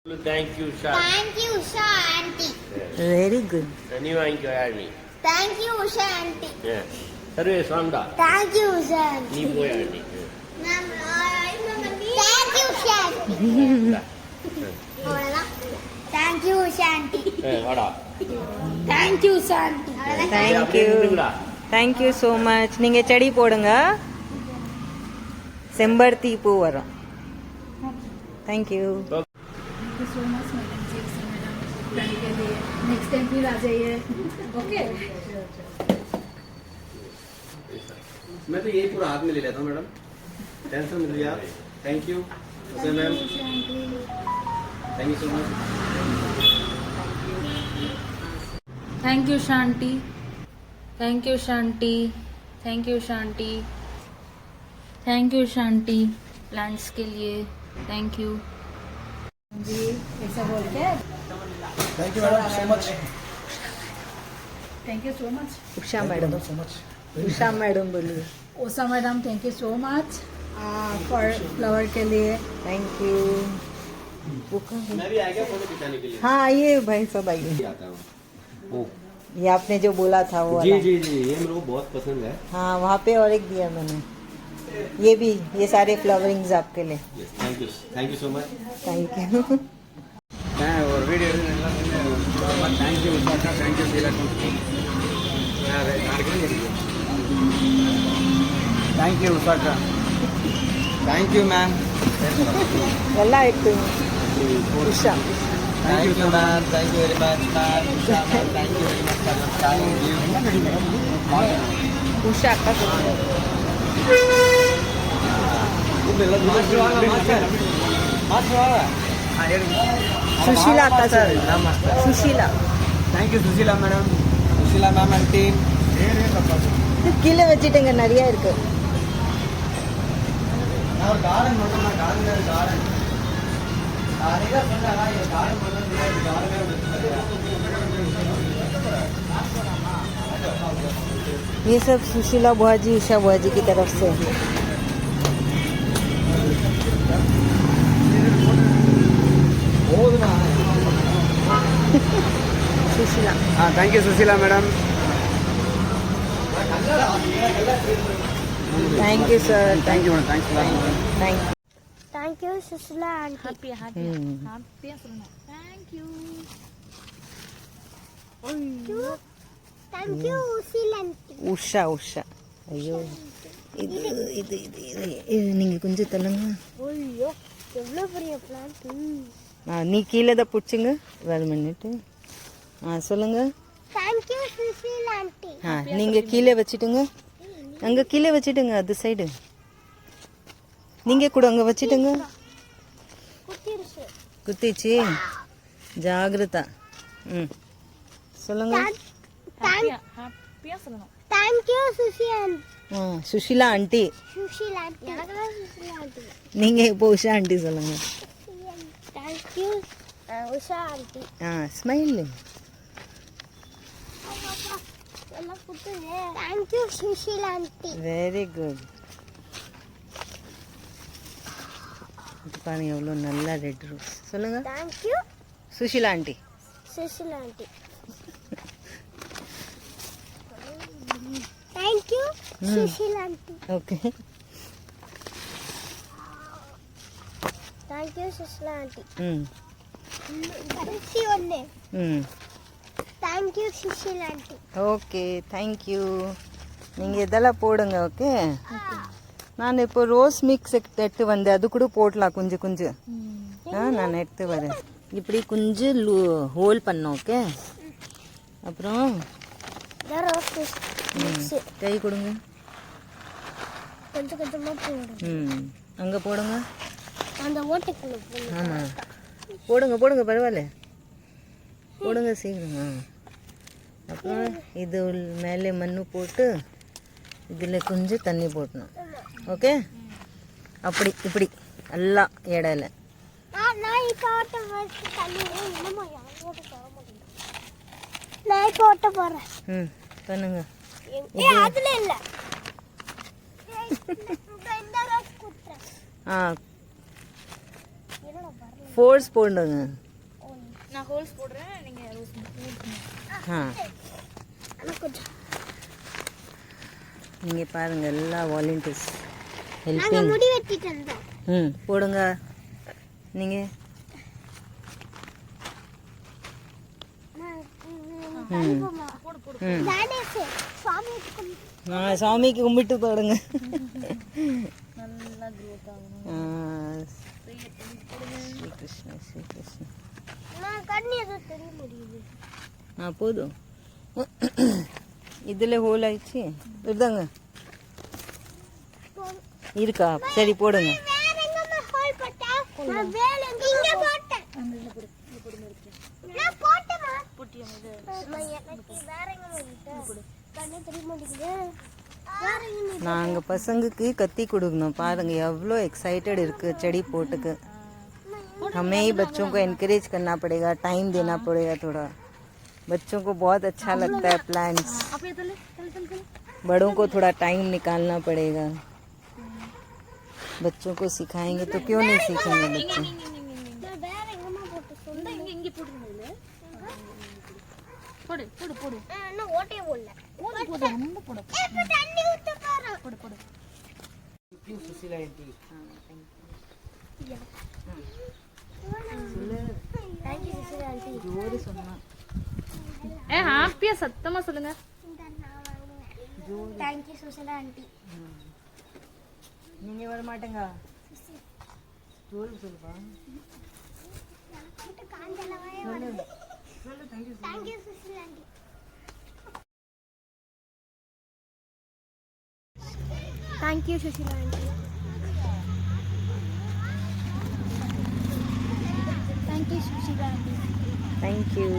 Thank you, Usha. Thank you, Usha auntie. Very good. Any thank you, Army. Thank you, Usha auntie. Yeah. Sarve Swanda. Thank you, Usha auntie. Nee boy Army. Ma'am, thank you, Usha auntie. அவ்வளவுதான். Thank you, Usha auntie. வாடா. Thank you, Usha auntie. Thank you. Thank you so much. நீங்க செடி போடுங்க. செம்பருத்தி பூ வரும். Thank you. Thank you so much, madam. Thank you. Next time फिर आ जाइए. Okay. मैं तो यही पूरा हाथ में ले लेता हूँ मैडम. टेंशन मिल गया. Thank you. Okay ma'am. Thank you so much. Thank you, Shanti. Thank you, Shanti. Thank you, Shanti. Thank you, Shanti. Plants के लिए थैंक यू जी. ऐसा बोल के thank you madam so much. Thank you so much. Usha madam. So much. Usha madam बोलिए. Usha madam thank you so much for flower के लिए. Thank you. मैं भी आ गया फोटो खिंचाने के लिए. हाँ आइए भाई, सब आइए. आता हूँ. ये आपने जो बोला था वो जी वाला. जी जी ये मेरे को बहुत पसंद है. हाँ वहाँ पे और एक दिया मैंने. ये भी, ये सारे फ्लावरिंग्स आपके लिए. Thank you so much. Thank you. और video thank you thank you thank you Usha. Thank you ma'am. ಎಲ್ಲ ಇಟ್ಟು Usha. Thank you ma'am. Thank you very much ma'am. Usha ma'am thank you very much. Thank you. Usha ಅಕ್ಕ. ಸುಶೀಲಾ ಅಕ್ಕ sir. Sushila. Thank you Sushila madam. Sushila ma'am and team. கீழே வச்சுட்டுங்க, நிறைய இருக்கு. और garden मतलब ना गार्डन गार्डन आरेगा सुनना ना ये गार्डन मतलब गार्डन ये सब सुशीला बुआ जी, उषा बुआ जी की तरफ से. सुशीला. हाँ thank you Sushila madam. Thank you sir. Thank you madam. Thanks thank Thank you, Susila auntie. Happy happy Hmm. Happy सुनो. Thank you. Thank you, Susila auntie. Usha. Usha. ஐயோ இது இது இது இது இது நீங்கள் கொஞ்சம் தள்ளுங்க. ஐயோ எவ்வளோ பெரிய பிளான்ட். நீ கீழே தான் பிடிச்சிங்க. 12 மினிட்டு. சொல்லுங்கள். Thank you, Susila auntie. நீங்கள் கீழே வச்சுட்டுங்க. அங்கே கீழே வச்சுட்டுங்க, அது சைடு. நீங்கள் கூட அங்கே வச்சுட்டுங்க. குத்திருச்சு. குத்திச்சு. ஜாகிரதா. ம் சொல்லுங்க. हैप्पी सुनो. Thank you, Susila auntie. Sushila aunty. Susila auntie. எனக்கு Susila auntie. நீங்கள் இப்போ உஷா ஆண்டி சொல்லுங்கள். Thank you, Usha auntie. Smile. எல்லாம் குத்துது. Thank you, Susila auntie. Very good. இது பாருங்க எவ்வளோ நல்லா ரெட் ரோஸ். சொல்லுங்கள். Thank you, Sushila aunty. Susila auntie. Thank you, Susila auntie. Okay. Thank you, Susila auntie. ம் கடைசி ஒன்று. ம் Thank you, Susila auntie. Okay thank you. நீங்கள் இதெல்லாம் போடுங்க. ஓகே. நான் இப்போ ரோஸ் மிக்ஸ் எடுத்து வந்தேன், அது கூட போடலாம் கொஞ்சம் கொஞ்சம். நான் எடுத்து வரேன். இப்படி கொஞ்சம் ஹோல் பண்ணோம். ஓகே. அப்புறம் இந்த ரோஸ் மிக்ஸ் கை கொடுங்க. கொஞ்சம் கொஞ்சமாக போடும். ம் அங்கே போடுங்க. அந்த ஓட்டைக்குள்ள போடும். ஆமாம் போடுங்க போடுங்க, பரவாயில்ல போடுங்க சீக்கிரம். அப்புறம் இது மேலே மண்ணு போட்டு இதில் கொஞ்சம் தண்ணி போட்டணும். ஓகே. அப்படி இப்படி எல்லா இடையில. நான் இப்போ ஓட்ட வச்சு தண்ணி என்னமோ ஓட்ட போட மாட்டேன். நான் இப்போ ஓட்ட போகிறேன். ம் பண்ணுங்க. அதில் இல்லை. இந்த ரோஸ் குத்துறேன். ஆ என்னடா வரல. ஃபோர்ஸ் போடுங்க. நான் ஹோல்ஸ் போடுறேன், நீங்க ரோஸ் ஆ எனக்கு கொஞ்சம் இங்கே பாருங்க எல்லா வாலண்டியர்ஸ் நாங்க ஹெல்பிங். முடி வெட்டிட்டு வந்தோம். ம் போடுங்க நீங்கள். கணேஷ் சுவாமிக்கு சாமிக்கு கும்பிட்டு போடுங்க. நல்லா க்ரோத் ஆகணும். ஸ்ரீ கிருஷ்ணா ஸ்ரீ கிருஷ்ணா. நான் கண்ணு ஏதோ தெரிய முடியுது. போதும். இதில் ஹோல் ஆயிடுச்சு இதுதாங்க இருக்கா? சரி போடுங்க. வேற எங்கம்மா ஹோல் போட்டா? நான் வேற இங்க போட்டேன். நான் போட்டேமா? போட்டியா இது? அம்மா, எனக்கு வேற எங்கம்மா போட்டா? கண்ணு தெரிய மாட்டேங்குது. வேற எங்க? நாங்கள் பசங்களுக்கு கத்தி கொடுக்கணும். பாருங்க எவ்வளோ एक्साइटेड இருக்கு செடி போட்டுக்கு. हमें ही बच्चों को एनकरेज करना पड़ेगा, टाइम देना पड़ेगा थोड़ा. बच्चों को बहुत अच्छा लगता है प्लांट्स. அப்ப இதல चल बड़ों को थोड़ा टाइम निकालना पड़ेगा. बच्चों को सिखाएंगे तो क्यों नहीं सीखेंगे बच्चे. நான் வேற எங்கம்மா போட்டு சொன்னேன். இங்க போடுங்க. போடு போடு போடு. நான் ஓட்டே போடல. போடு போடு ரொம்ப போடு. இப்ப தண்ணி ஊத்த போறோம். போடு போடு. Thank you sister aunty. ஜோரு சொன்னா ஹாப்பியா சத்தமா சொல்லுங்க. இந்த நான் வாங்குவேன். Thank you sister aunty. நீங்க வர மாட்டேங்க. ஜோரு சொல்லுப்பா. எனக்கு காஞ்சலவே வருது. Thank you sister aunty. Thank you Sushila aunty. Thank you Sushila aunty. Thank you.